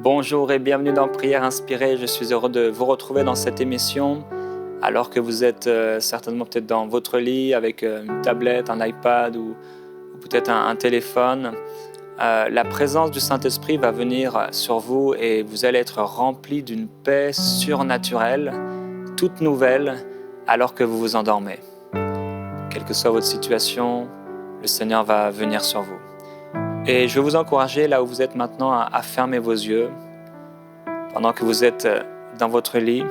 Bonjour et bienvenue dans Prière Inspirée. Je suis heureux de vous retrouver dans cette émission alors que vous êtes certainement peut-être dans votre lit avec une tablette, un iPad ou peut-être un téléphone. La présence du Saint-Esprit va venir sur vous et vous allez être remplis d'une paix surnaturelle, toute nouvelle, alors que vous vous endormez. Quelle que soit votre situation, le Seigneur va venir sur vous. Et je vais vous encourager, là où vous êtes maintenant, à fermer vos yeux pendant que vous êtes dans votre lit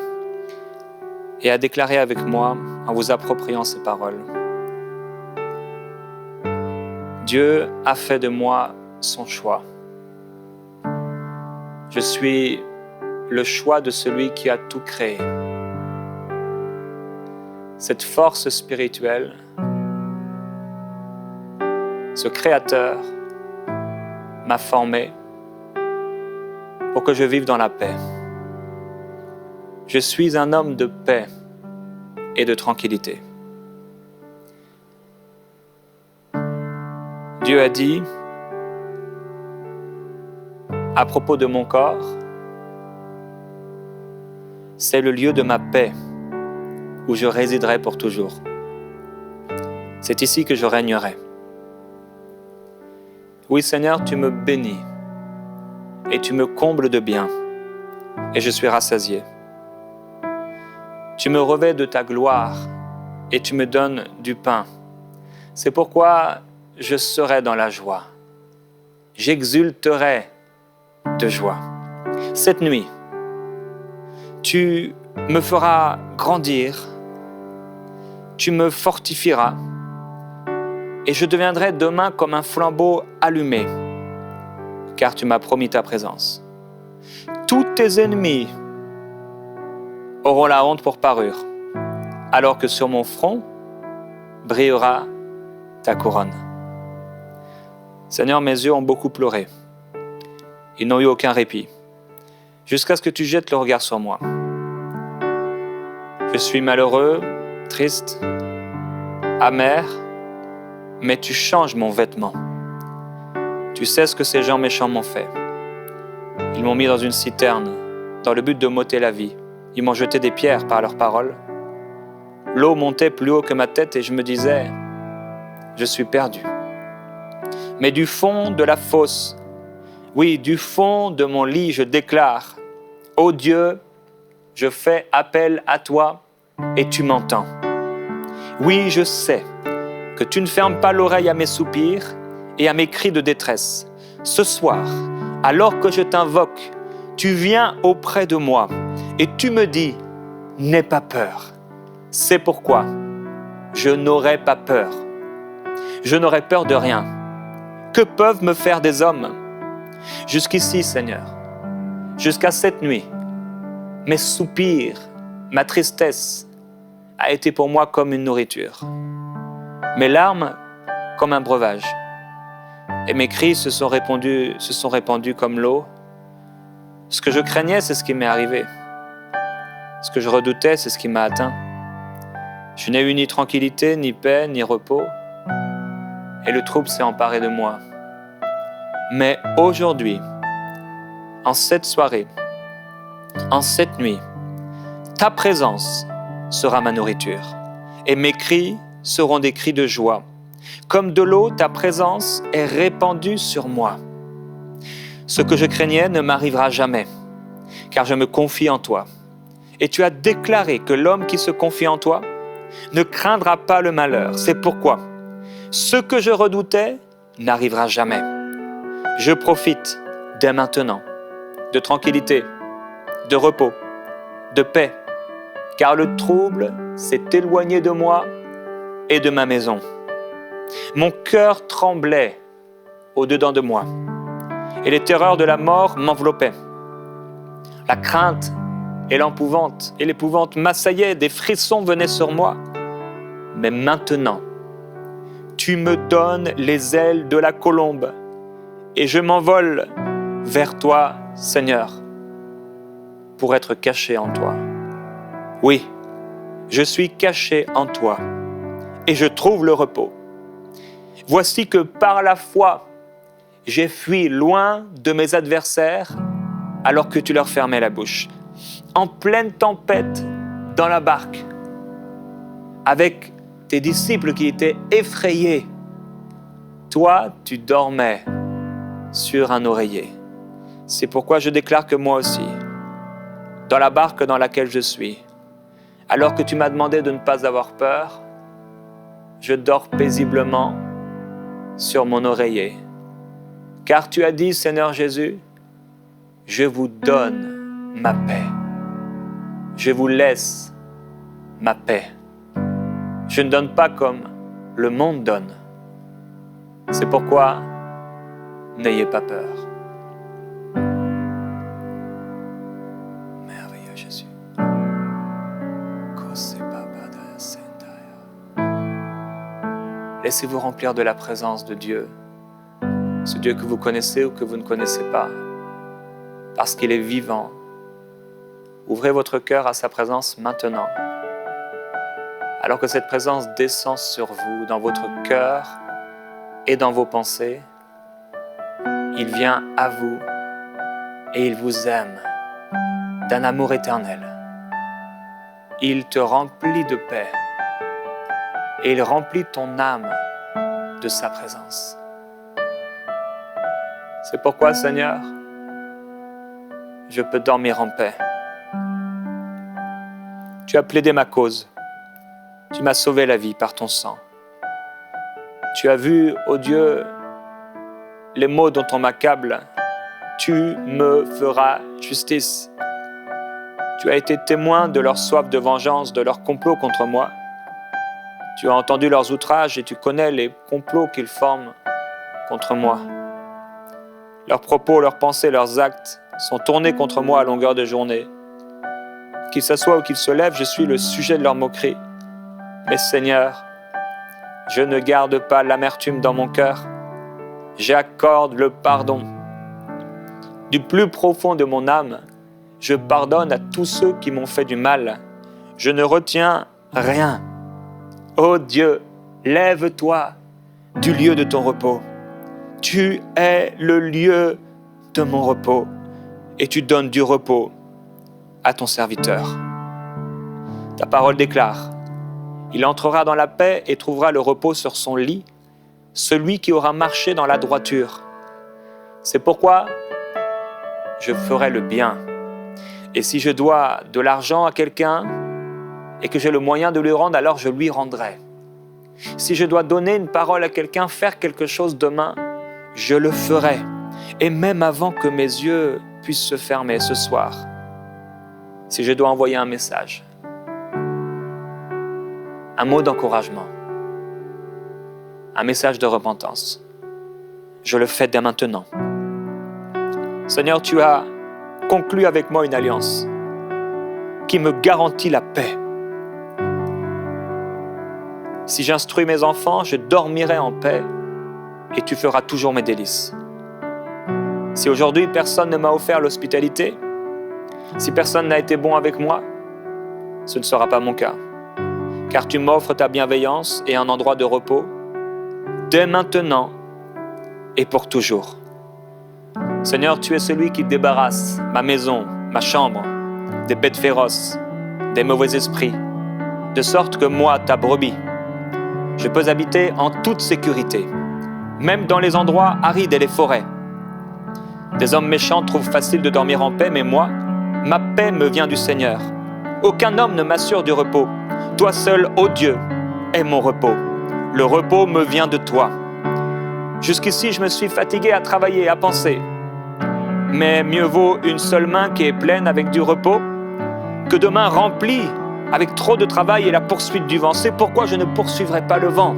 et à déclarer avec moi, en vous appropriant ces paroles. Dieu a fait de moi son choix. Je suis le choix de celui qui a tout créé. Cette force spirituelle, ce Créateur, m'a formé pour que je vive dans la paix. Je suis un homme de paix et de tranquillité. Dieu a dit à propos de mon corps, c'est le lieu de ma paix où je résiderai pour toujours. C'est ici que je régnerai. Oui, Seigneur, tu me bénis et tu me combles de bien et je suis rassasié. Tu me revêts de ta gloire et tu me donnes du pain. C'est pourquoi je serai dans la joie. J'exulterai de joie. Cette nuit, tu me feras grandir, tu me fortifieras et je deviendrai demain comme un flambeau allumé, car tu m'as promis ta présence. Tous tes ennemis auront la honte pour parure, alors que sur mon front brillera ta couronne. Seigneur, mes yeux ont beaucoup pleuré. Ils n'ont eu aucun répit, jusqu'à ce que tu jettes le regard sur moi. Je suis malheureux, triste, amer, mais tu changes mon vêtement. Tu sais ce que ces gens méchants m'ont fait. Ils m'ont mis dans une citerne, dans le but de m'ôter la vie. Ils m'ont jeté des pierres par leurs paroles. L'eau montait plus haut que ma tête et je me disais, je suis perdu. Mais du fond de la fosse, oui, du fond de mon lit, je déclare, ô Dieu, je fais appel à toi et tu m'entends. Oui, je sais que tu ne fermes pas l'oreille à mes soupirs et à mes cris de détresse. Ce soir, alors que je t'invoque, tu viens auprès de moi et tu me dis, n'aie pas peur. C'est pourquoi je n'aurai pas peur. Je n'aurai peur de rien. Que peuvent me faire des hommes? Jusqu'ici, Seigneur, jusqu'à cette nuit, mes soupirs, ma tristesse a été pour moi comme une nourriture. Mes larmes comme un breuvage. Et mes cris se sont répandus comme l'eau. Ce que je craignais, c'est ce qui m'est arrivé. Ce que je redoutais, c'est ce qui m'a atteint. Je n'ai eu ni tranquillité, ni paix, ni repos. Et le trouble s'est emparé de moi. Mais aujourd'hui, en cette soirée, en cette nuit, ta présence sera ma nourriture. Et mes cris seront des cris de joie. Comme de l'eau, ta présence est répandue sur moi. Ce que je craignais ne m'arrivera jamais, car je me confie en toi. Et tu as déclaré que l'homme qui se confie en toi ne craindra pas le malheur. C'est pourquoi ce que je redoutais n'arrivera jamais. Je profite dès maintenant de tranquillité, de repos, de paix, car le trouble s'est éloigné de moi et de ma maison. Mon cœur tremblait au-dedans de moi et les terreurs de la mort m'enveloppaient. La crainte et l'épouvante m'assaillaient, des frissons venaient sur moi. Mais maintenant, tu me donnes les ailes de la colombe et je m'envole vers toi, Seigneur, pour être caché en toi. Oui, je suis caché en toi et je trouve le repos. Voici que par la foi, j'ai fui loin de mes adversaires alors que tu leur fermais la bouche. En pleine tempête, dans la barque, avec tes disciples qui étaient effrayés, toi, tu dormais sur un oreiller. C'est pourquoi je déclare que moi aussi, dans la barque dans laquelle je suis, alors que tu m'as demandé de ne pas avoir peur, je dors paisiblement sur mon oreiller. Car tu as dit, Seigneur Jésus, je vous donne ma paix. Je vous laisse ma paix. Je ne donne pas comme le monde donne. C'est pourquoi, n'ayez pas peur. Merveilleux Jésus. Laissez-vous remplir de la présence de Dieu, ce Dieu que vous connaissez ou que vous ne connaissez pas, parce qu'il est vivant. Ouvrez votre cœur à sa présence maintenant, alors que cette présence descend sur vous, dans votre cœur et dans vos pensées. Il vient à vous et il vous aime d'un amour éternel. Il te remplit de paix et il remplit ton âme de sa présence. C'est pourquoi, Seigneur, je peux dormir en paix. Tu as plaidé ma cause. Tu m'as sauvé la vie par ton sang. Tu as vu, ô Dieu, les maux dont on m'accable. Tu me feras justice. Tu as été témoin de leur soif de vengeance, de leur complot contre moi. Tu as entendu leurs outrages et tu connais les complots qu'ils forment contre moi. Leurs propos, leurs pensées, leurs actes sont tournés contre moi à longueur de journée. Qu'ils s'assoient ou qu'ils se lèvent, je suis le sujet de leur moquerie. Mais Seigneur, je ne garde pas l'amertume dans mon cœur. J'accorde le pardon. Du plus profond de mon âme, je pardonne à tous ceux qui m'ont fait du mal. Je ne retiens rien. Ô Dieu, lève-toi du lieu de ton repos. Tu es le lieu de mon repos et tu donnes du repos à ton serviteur. Ta parole déclare, il entrera dans la paix et trouvera le repos sur son lit, celui qui aura marché dans la droiture. C'est pourquoi je ferai le bien. Et si je dois de l'argent à quelqu'un et que j'ai le moyen de lui rendre, alors je lui rendrai. Si je dois donner une parole à quelqu'un, faire quelque chose demain, je le ferai. Et même avant que mes yeux puissent se fermer ce soir, si je dois envoyer un message, un mot d'encouragement, un message de repentance, je le fais dès maintenant. Seigneur, tu as conclu avec moi une alliance qui me garantit la paix. Si j'instruis mes enfants, je dormirai en paix et tu feras toujours mes délices. Si aujourd'hui personne ne m'a offert l'hospitalité, si personne n'a été bon avec moi, ce ne sera pas mon cas, car tu m'offres ta bienveillance et un endroit de repos, dès maintenant et pour toujours. Seigneur, tu es celui qui débarrasse ma maison, ma chambre, des bêtes féroces, des mauvais esprits, de sorte que moi, ta brebis, je peux habiter en toute sécurité, même dans les endroits arides et les forêts. Des hommes méchants trouvent facile de dormir en paix, mais moi, ma paix me vient du Seigneur. Aucun homme ne m'assure du repos. Toi seul, ô Dieu, est mon repos. Le repos me vient de toi. Jusqu'ici, je me suis fatigué à travailler, à penser. Mais mieux vaut une seule main qui est pleine avec du repos que deux mains remplies avec trop de travail et la poursuite du vent. C'est pourquoi je ne poursuivrai pas le vent.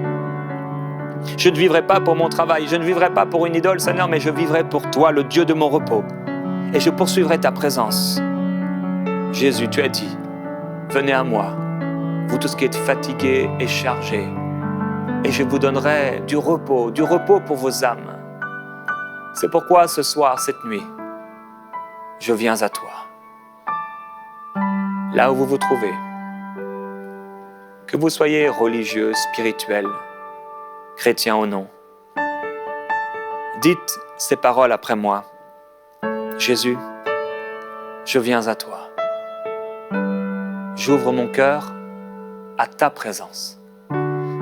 Je ne vivrai pas pour mon travail, je ne vivrai pas pour une idole, Seigneur, mais je vivrai pour toi, le Dieu de mon repos. Et je poursuivrai ta présence. Jésus, tu as dit, venez à moi, vous tous qui êtes fatigués et chargés, et je vous donnerai du repos pour vos âmes. C'est pourquoi ce soir, cette nuit, je viens à toi. Là où vous vous trouvez, que vous soyez religieux, spirituel, chrétien ou non, dites ces paroles après moi. Jésus, je viens à toi. J'ouvre mon cœur à ta présence.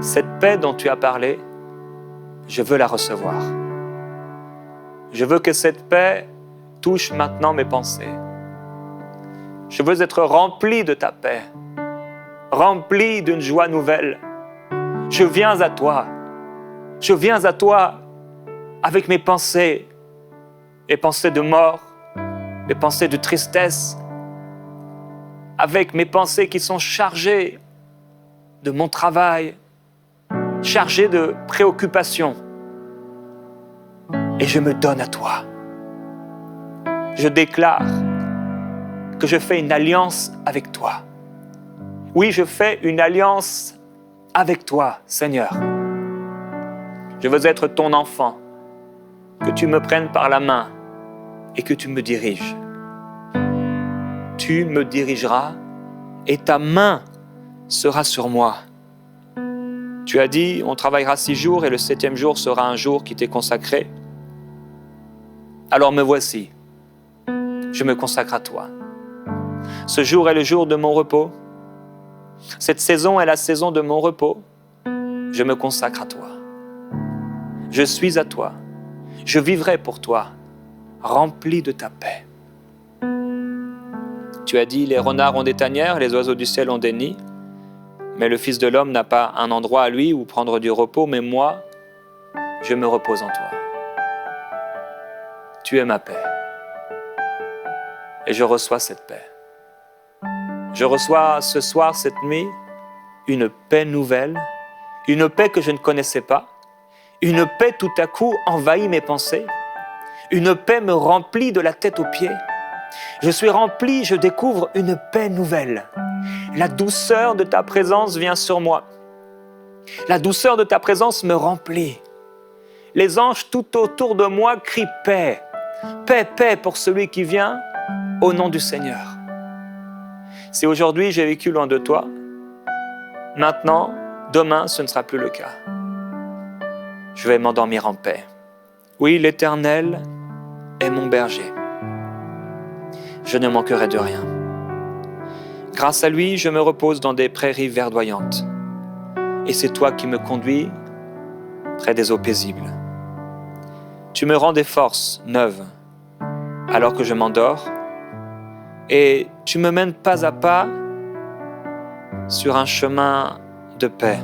Cette paix dont tu as parlé, je veux la recevoir. Je veux que cette paix touche maintenant mes pensées. Je veux être rempli de ta paix, rempli d'une joie nouvelle. Je viens à toi. Je viens à toi avec mes pensées, les pensées de mort, les pensées de tristesse, avec mes pensées qui sont chargées de mon travail, chargées de préoccupations. Et je me donne à toi. Je déclare que je fais une alliance avec toi. Oui, je fais une alliance avec toi, Seigneur. Je veux être ton enfant, que tu me prennes par la main et que tu me diriges. Tu me dirigeras et ta main sera sur moi. Tu as dit, on travaillera 6 jours et le 7e jour sera un jour qui t'est consacré. Alors me voici, je me consacre à toi. Ce jour est le jour de mon repos. Cette saison est la saison de mon repos. Je me consacre à toi. Je suis à toi. Je vivrai pour toi, rempli de ta paix. Tu as dit, les renards ont des tanières, les oiseaux du ciel ont des nids, mais le Fils de l'homme n'a pas un endroit à lui où prendre du repos, mais moi, je me repose en toi. Tu es ma paix. Et je reçois cette paix. Je reçois ce soir, cette nuit, une paix nouvelle, une paix que je ne connaissais pas, une paix tout à coup envahit mes pensées, une paix me remplit de la tête aux pieds. Je suis rempli, je découvre une paix nouvelle. La douceur de ta présence vient sur moi. La douceur de ta présence me remplit. Les anges tout autour de moi crient paix. Paix, paix pour celui qui vient au nom du Seigneur. Si aujourd'hui j'ai vécu loin de toi, maintenant, demain, ce ne sera plus le cas. Je vais m'endormir en paix. Oui, l'Éternel est mon berger. Je ne manquerai de rien. Grâce à lui, je me repose dans des prairies verdoyantes. Et c'est toi qui me conduis près des eaux paisibles. Tu me rends des forces neuves alors que je m'endors et tu me mènes pas à pas sur un chemin de paix.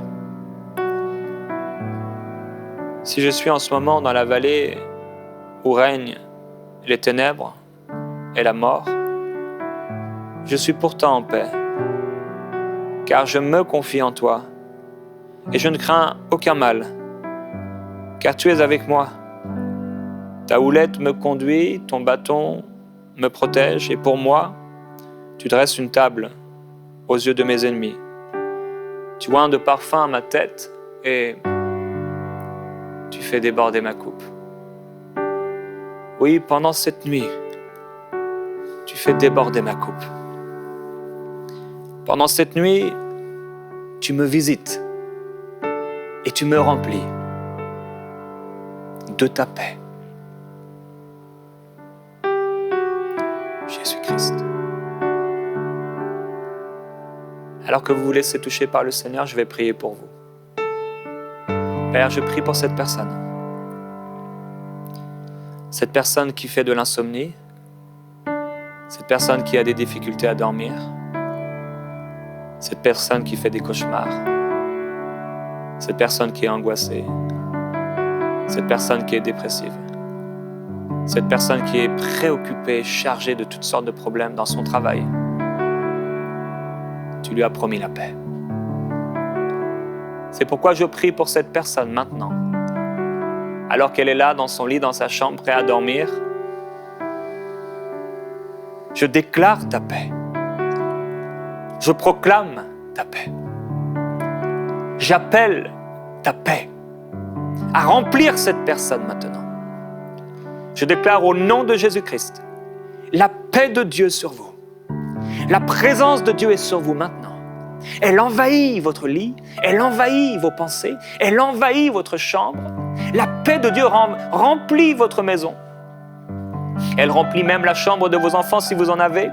Si je suis en ce moment dans la vallée où règnent les ténèbres et la mort, je suis pourtant en paix, car je me confie en toi et je ne crains aucun mal, car tu es avec moi. Ta houlette me conduit, ton bâton me protège, et pour moi, tu dresses une table aux yeux de mes ennemis. Tu oins de parfum à ma tête et tu fais déborder ma coupe. Oui, pendant cette nuit, tu fais déborder ma coupe. Pendant cette nuit, tu me visites et tu me remplis de ta paix. Jésus-Christ. Alors que vous vous laissez toucher par le Seigneur, je vais prier pour vous. Père, je prie pour cette personne. Cette personne qui fait de l'insomnie, cette personne qui a des difficultés à dormir, cette personne qui fait des cauchemars, cette personne qui est angoissée, cette personne qui est dépressive, cette personne qui est préoccupée, chargée de toutes sortes de problèmes dans son travail. Tu lui as promis la paix. C'est pourquoi je prie pour cette personne maintenant, alors qu'elle est là dans son lit, dans sa chambre, prête à dormir. Je déclare ta paix. Je proclame ta paix. J'appelle ta paix à remplir cette personne maintenant. Je déclare au nom de Jésus-Christ la paix de Dieu sur vous. La présence de Dieu est sur vous maintenant. Elle envahit votre lit, elle envahit vos pensées, elle envahit votre chambre. La paix de Dieu remplit votre maison. Elle remplit même la chambre de vos enfants si vous en avez.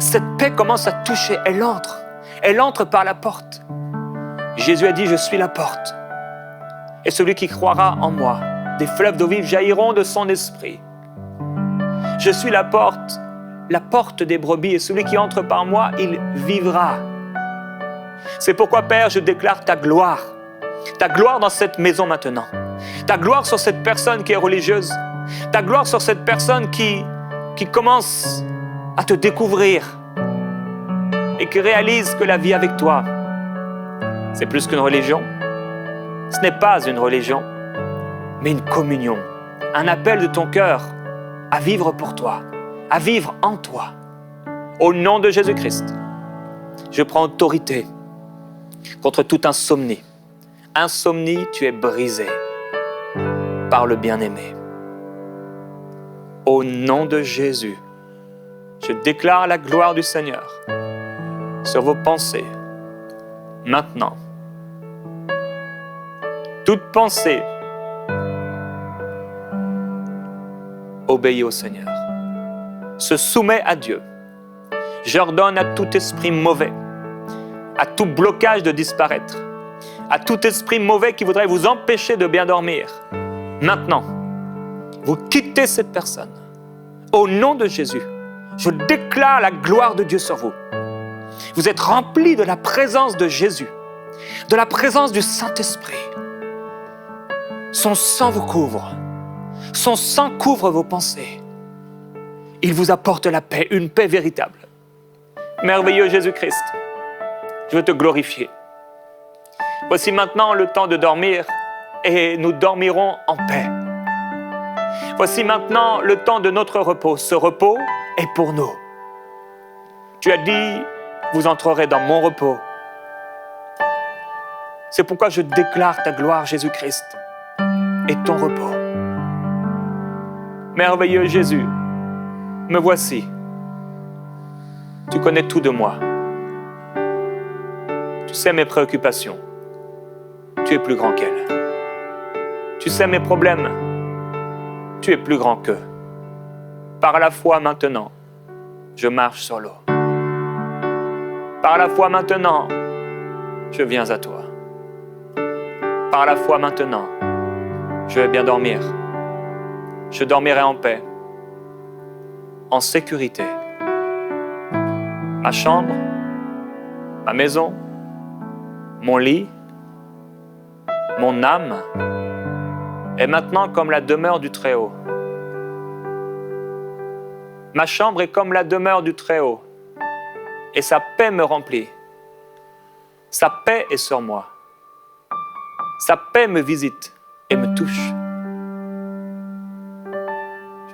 Cette paix commence à toucher, elle entre par la porte. Jésus a dit, je suis la porte. Et celui qui croira en moi, des fleuves d'eau vive jailliront de son esprit. Je suis la porte des brebis, et celui qui entre par moi, il vivra. C'est pourquoi, Père, je déclare ta gloire dans cette maison maintenant, ta gloire sur cette personne qui est religieuse, ta gloire sur cette personne qui commence à te découvrir et qui réalise que la vie avec toi, c'est plus qu'une religion. Ce n'est pas une religion, mais une communion, un appel de ton cœur à vivre pour toi, à vivre en toi. Au nom de Jésus-Christ, je prends autorité contre toute insomnie. Insomnie, tu es brisé par le bien-aimé. Au nom de Jésus, je déclare la gloire du Seigneur sur vos pensées, maintenant. Toute pensée obéit au Seigneur, se soumet à Dieu. J'ordonne à tout esprit mauvais, à tout blocage de disparaître, à tout esprit mauvais qui voudrait vous empêcher de bien dormir. Maintenant, vous quittez cette personne. Au nom de Jésus, je déclare la gloire de Dieu sur vous. Vous êtes remplis de la présence de Jésus, de la présence du Saint-Esprit. Son sang vous couvre. Son sang couvre vos pensées. Il vous apporte la paix, une paix véritable. Merveilleux Jésus-Christ, je veux te glorifier. Voici maintenant le temps de dormir et nous dormirons en paix. Voici maintenant le temps de notre repos. Ce repos est pour nous. Tu as dit, vous entrerez dans mon repos. C'est pourquoi je déclare ta gloire, Jésus-Christ, et ton repos. Merveilleux Jésus, me voici. Tu connais tout de moi. Tu sais mes préoccupations. Tu es plus grand qu'elles. Tu sais mes problèmes. Tu es plus grand qu'eux. Par la foi maintenant, je marche sur l'eau. Par la foi maintenant, je viens à toi. Par la foi maintenant, je vais bien dormir. Je dormirai en paix, en sécurité. Ma chambre, ma maison, mon lit, mon âme est maintenant comme la demeure du Très-Haut. Ma chambre est comme la demeure du Très-Haut, et sa paix me remplit. Sa paix est sur moi. Sa paix me visite et me touche.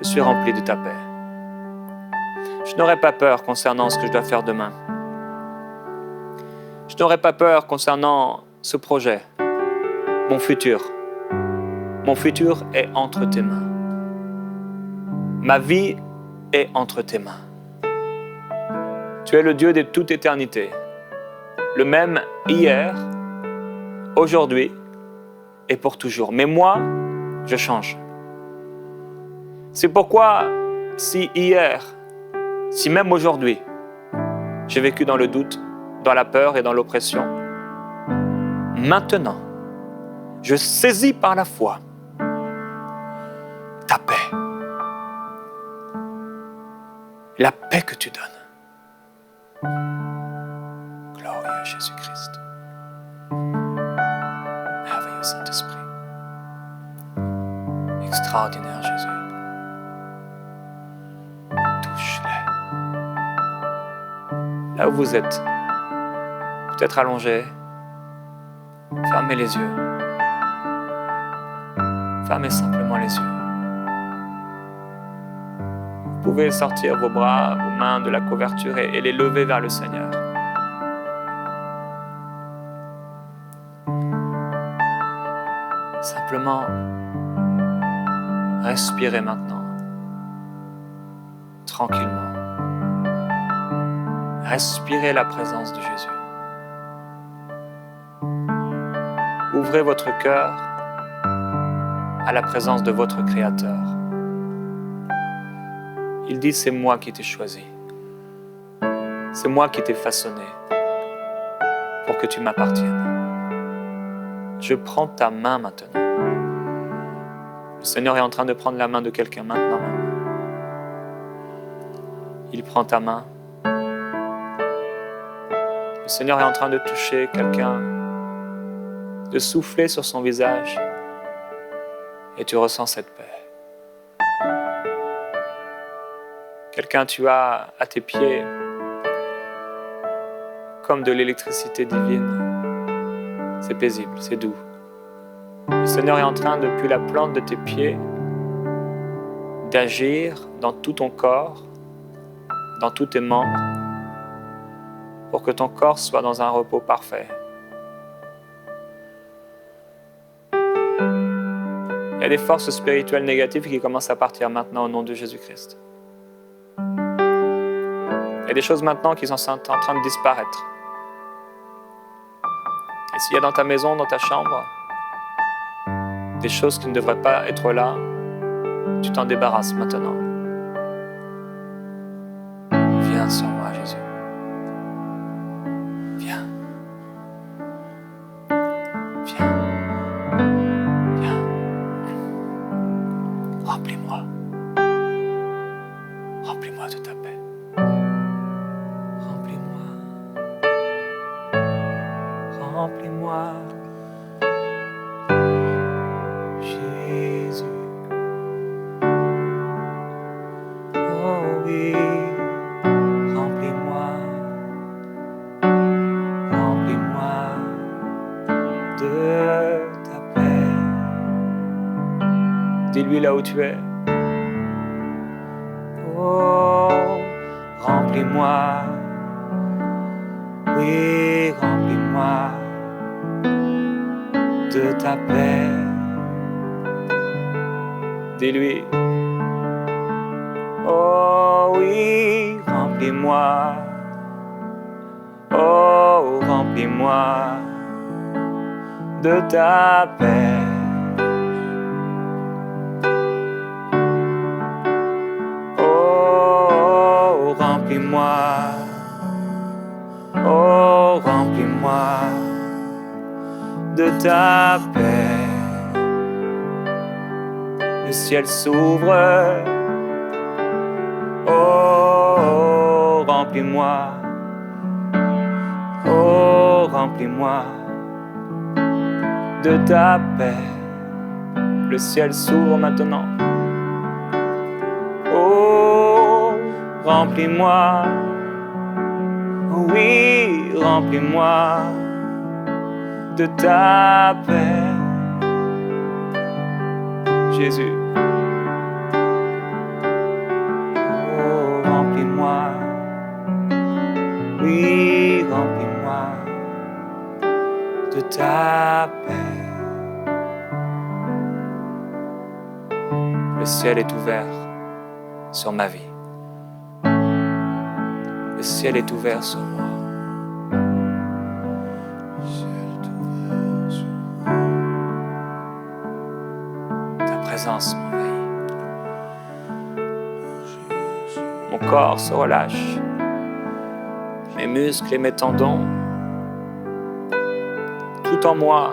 Je suis rempli de ta paix. Je n'aurai pas peur concernant ce que je dois faire demain. Je n'aurai pas peur concernant ce projet, mon futur. Mon futur est entre tes mains. Ma vie est entre tes mains. Tu es le Dieu de toute éternité, le même hier, aujourd'hui et pour toujours. Mais moi, je change. C'est pourquoi, si hier, si même aujourd'hui, j'ai vécu dans le doute, dans la peur et dans l'oppression, maintenant, je saisis par la foi ta paix. La paix que tu donnes. Glorieux Jésus-Christ. Merveilleux Saint-Esprit. Extraordinaire Jésus. Touche-les. Là où vous êtes, peut-être allongé, fermez les yeux. Fermez simplement les yeux. Vous pouvez sortir vos bras, vos mains de la couverture et les lever vers le Seigneur. Simplement, respirez maintenant, tranquillement. Respirez la présence de Jésus. Ouvrez votre cœur à la présence de votre Créateur. Il dit, c'est moi qui t'ai choisi. C'est moi qui t'ai façonné pour que tu m'appartiennes. Je prends ta main maintenant. Le Seigneur est en train de prendre la main de quelqu'un maintenant même. Il prend ta main. Le Seigneur est en train de toucher quelqu'un, de souffler sur son visage, et tu ressens cette paix. Quelqu'un, tu as à tes pieds comme de l'électricité divine. C'est paisible, c'est doux. Le Seigneur est en train, depuis la plante de tes pieds, d'agir dans tout ton corps, dans tous tes membres, pour que ton corps soit dans un repos parfait. Il y a des forces spirituelles négatives qui commencent à partir maintenant au nom de Jésus-Christ. Il y a des choses maintenant qui sont en train de disparaître. Et s'il y a dans ta maison, dans ta chambre, des choses qui ne devraient pas être là, tu t'en débarrasses maintenant. Viens sur moi, Jésus. Viens. Viens. Viens. Remplis-moi. Remplis-moi de ta paix. Remplis-moi. Remplis-moi. Jésus. Oh oui. Remplis-moi. Remplis-moi de ta paix. Dis-lui là où tu es. Oh, remplis-moi. Oui, remplis-moi de ta paix. Dis-lui. Oh oui, remplis-moi. Oh, remplis-moi de ta paix. Oh, remplis-moi. Oh, remplis-moi de ta paix. Le ciel s'ouvre. Oh, remplis-moi. Oh, remplis-moi de ta paix. Le ciel s'ouvre maintenant. Oh, remplis-moi. Oui, remplis-moi de ta paix. Jésus. Oh, remplis-moi. Oui, remplis-moi de ta paix. Le ciel est ouvert sur ma vie. Le ciel est ouvert sur moi. Le ciel est ouvert sur moi. Ta présence m'envahit. Mon corps se relâche. Mes muscles et mes tendons, tout en moi,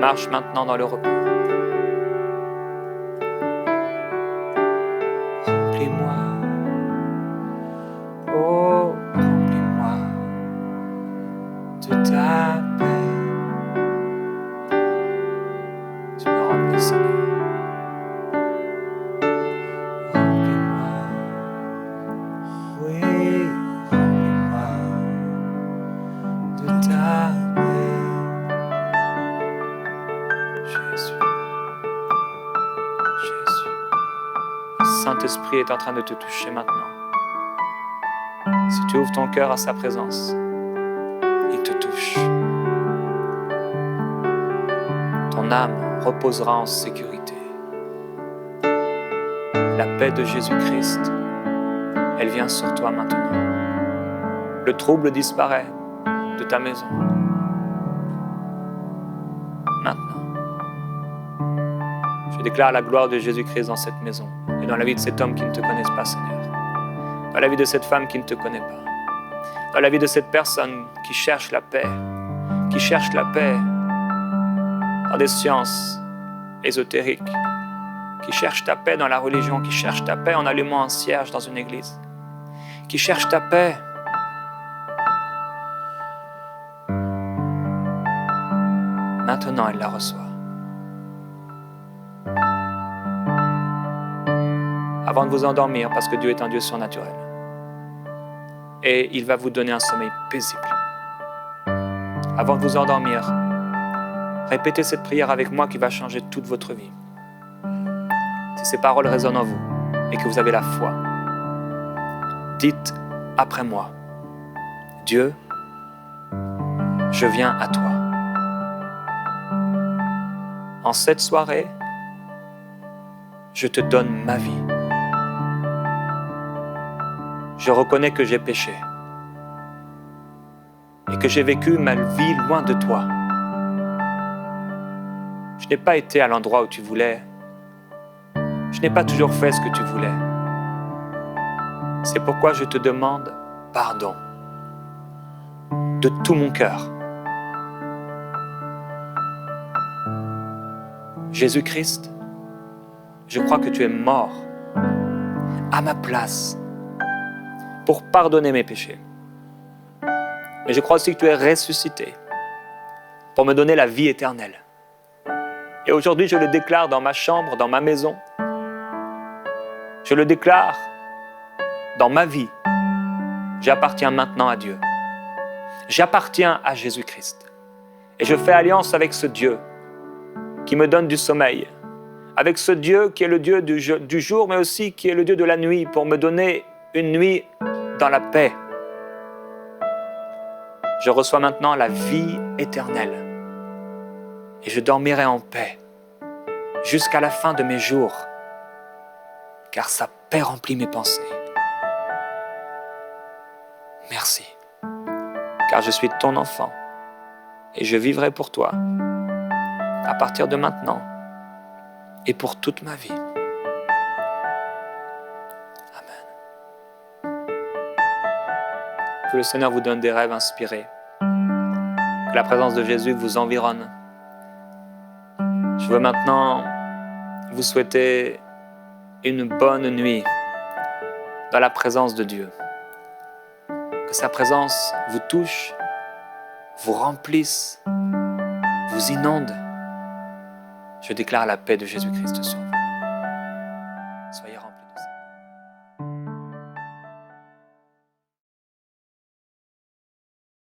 marche maintenant dans le repos. Remplis-moi, oh, remplis-moi de ta paix. Tu me remplis, Seigneur. Remplis-moi, oui. Ta paix, Jésus, Jésus. Le Saint-Esprit est en train de te toucher maintenant. Si tu ouvres ton cœur à sa présence, il te touche. Ton âme reposera en sécurité. La paix de Jésus-Christ, elle vient sur toi maintenant. Le trouble disparaît de ta maison. Maintenant, je déclare la gloire de Jésus-Christ dans cette maison et dans la vie de cet homme qui ne te connaisse pas, Seigneur. Dans la vie de cette femme qui ne te connaît pas. Dans la vie de cette personne qui cherche la paix dans des sciences ésotériques, qui cherche ta paix dans la religion, qui cherche ta paix en allumant un cierge dans une église, qui cherche ta paix maintenant, elle la reçoit. Avant de vous endormir, parce que Dieu est un Dieu surnaturel. Et il va vous donner un sommeil paisible. Avant de vous endormir, répétez cette prière avec moi qui va changer toute votre vie. Si ces paroles résonnent en vous et que vous avez la foi, dites après moi, Dieu, je viens à toi. En cette soirée, je te donne ma vie. Je reconnais que j'ai péché et que j'ai vécu ma vie loin de toi. Je n'ai pas été à l'endroit où tu voulais. Je n'ai pas toujours fait ce que tu voulais. C'est pourquoi je te demande pardon de tout mon cœur. Jésus-Christ, je crois que tu es mort à ma place pour pardonner mes péchés. Mais je crois aussi que tu es ressuscité pour me donner la vie éternelle. Et aujourd'hui, je le déclare dans ma chambre, dans ma maison. Je le déclare dans ma vie. J'appartiens maintenant à Dieu. J'appartiens à Jésus-Christ. Et je fais alliance avec ce Dieu qui me donne du sommeil, avec ce Dieu qui est le Dieu du jour, mais aussi qui est le Dieu de la nuit, pour me donner une nuit dans la paix. Je reçois maintenant la vie éternelle et je dormirai en paix jusqu'à la fin de mes jours, car sa paix remplit mes pensées. Merci, car je suis ton enfant et je vivrai pour toi à partir de maintenant et pour toute ma vie. Amen. Que le Seigneur vous donne des rêves inspirés. Que la présence de Jésus vous environne. Je veux maintenant vous souhaiter une bonne nuit dans la présence de Dieu. Que sa présence vous touche, vous remplisse, vous inonde. Je déclare la paix de Jésus-Christ sur vous.